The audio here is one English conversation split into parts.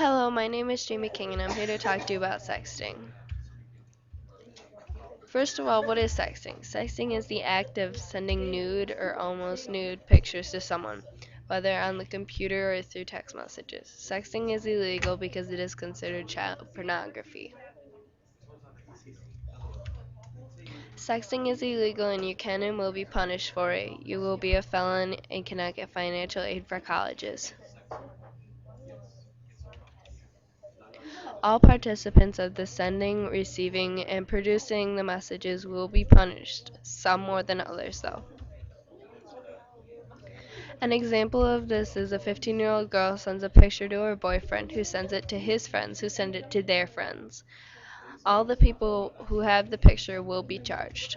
Hello, my name is Jamie King and I'm here to talk to you about sexting. First of all, what is sexting? Sexting is the act of sending nude or almost nude pictures to someone, whether on the computer or through text messages. Sexting is illegal because it is considered child pornography. Sexting is illegal and you can and will be punished for it. You will be a felon and cannot get financial aid for colleges. All participants of the sending, receiving, and producing the messages will be punished, some more than others, though. An example of this is a 15-year-old girl sends a picture to her boyfriend, who sends it to his friends, who send it to their friends. All the people who have the picture will be charged.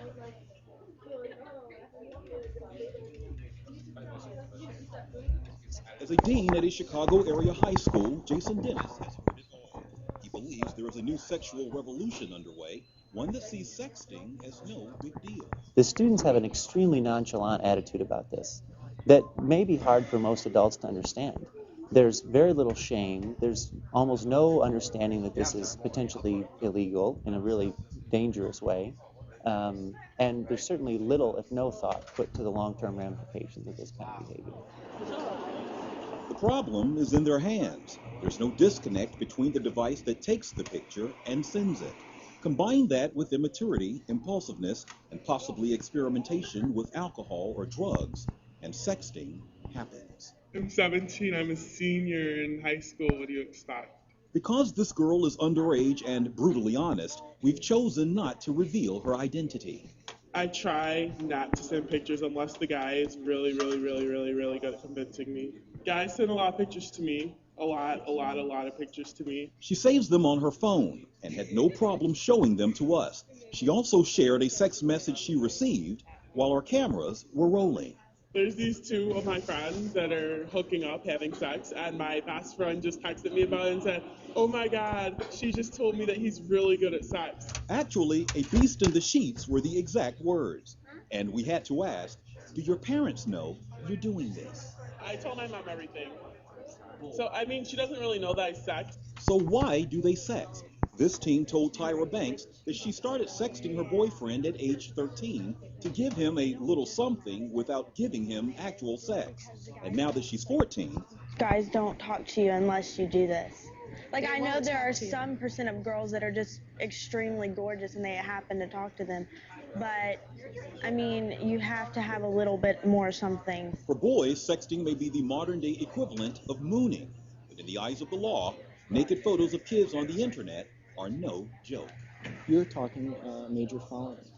As a dean at a Chicago area high school, Jason Dennis has heard it all. He believes there is a new sexual revolution underway, one that sees sexting as no big deal. The students have an extremely nonchalant attitude about this that may be hard for most adults to understand. There's very little shame. There's almost no understanding that this is potentially illegal in a really dangerous way. And there's certainly little, if no thought, put to the long-term ramifications of this kind of behavior. The problem is in their hands. There's no disconnect between the device that takes the picture and sends it. Combine that with immaturity, impulsiveness, and possibly experimentation with alcohol or drugs, and sexting happens. I'm 17. I'm a senior in high school. What do you expect? Because this girl is underage and brutally honest, we've chosen not to reveal her identity. I try not to send pictures unless the guy is really, really, really, really, really good at convincing me. Guys send a lot of pictures to me. A lot of pictures to me. She saves them on her phone and had no problem showing them to us. She also shared a sex message she received while our cameras were rolling. There's these two of my friends that are hooking up, having sex, and my best friend just texted me about it and said, "Oh my God, she just told me that he's really good at sex." Actually, a beast in the sheets were the exact words. And we had to ask, do your parents know you're doing this? I told my mom everything. So, I mean, she doesn't really know that I sex. So why do they sex? This teen told Tyra Banks that she started sexting her boyfriend at age 13 to give him a little something without giving him actual sex. And now that she's 14, Guys don't talk to you unless you do this. Like, I know there are some percent of girls that are just extremely gorgeous and they happen to talk to them, but I mean, you have to have a little bit more something. for boys, sexting may be the modern day equivalent of mooning. But in the eyes of the law, naked photos of kids on the internet are no joke. You're talking major felony.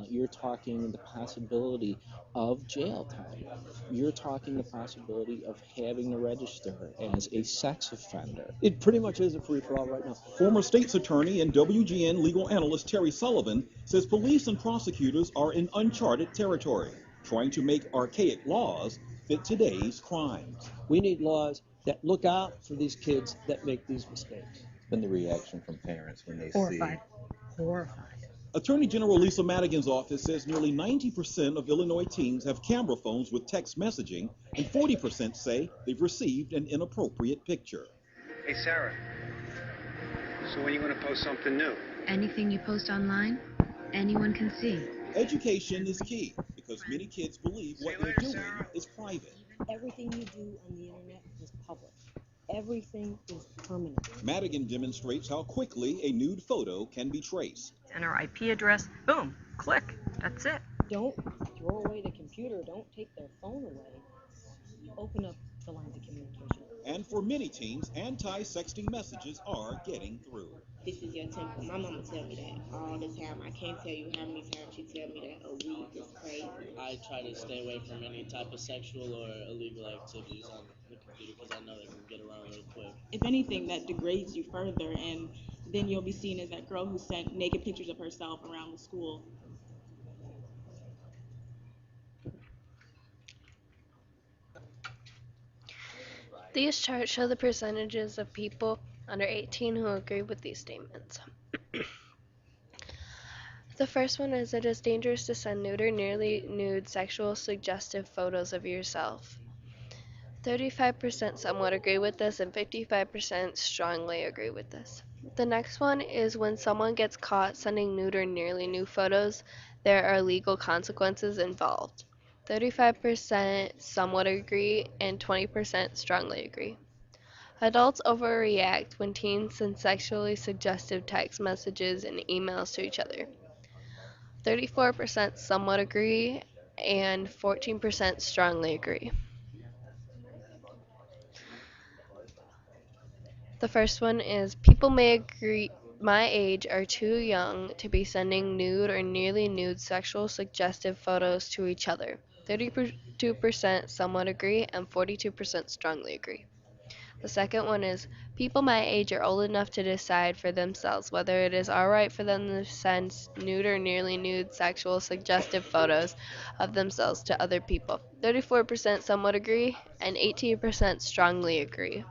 You're talking the possibility of jail time. You're talking the possibility of having to register as a sex offender. It pretty much is a free-for-all right now. Former state's attorney and WGN legal analyst Terry Sullivan says police and prosecutors are in uncharted territory, trying to make archaic laws fit today's crimes. We need laws that look out for these kids that make these mistakes. Been the reaction from parents when they Horrified. Horrified. Attorney General Lisa Madigan's office says nearly 90% of Illinois teens have camera phones with text messaging, and 40% say they've received an inappropriate picture. Hey, Sarah. So when are you going to post something new? Anything you post online, anyone can see. Education is key because many kids believe what they're doing is private. Everything you do on the internet is public. Everything is permanent. Madigan demonstrates how quickly a nude photo can be traced. Enter IP address, boom, click, that's it. Don't throw away the computer. Don't take their phone away. Open up the lines of communication. And for many teens, anti-sexting messages are getting through. This is your temple. My mama tell me that all the time. I can't tell you how many times she tell me that a week. It's crazy. I try to stay away from any type of sexual or illegal activities on the computer because I know they can get around real quick. If anything, that degrades you further, and then you'll be seen as that girl who sent naked pictures of herself around the school. These charts show the percentages of people under 18 who agree with these statements. The first one is it is dangerous to send nude or nearly nude sexual suggestive photos of yourself. 35% somewhat agree with this, and 55% strongly agree with this. The next one is when someone gets caught sending nude or nearly nude photos, there are legal consequences involved. 35% somewhat agree, and 20% strongly agree. Adults overreact when teens send sexually suggestive text messages and emails to each other. 34% somewhat agree, and 14% strongly agree. The first one is people may agree my age are too young to be sending nude or nearly nude sexual suggestive photos to each other. 32% somewhat agree, and 42% strongly agree. The second one is people my age are old enough to decide for themselves whether it is alright for them to send nude or nearly nude sexual suggestive photos of themselves to other people. 34% somewhat agree, and 18% strongly agree.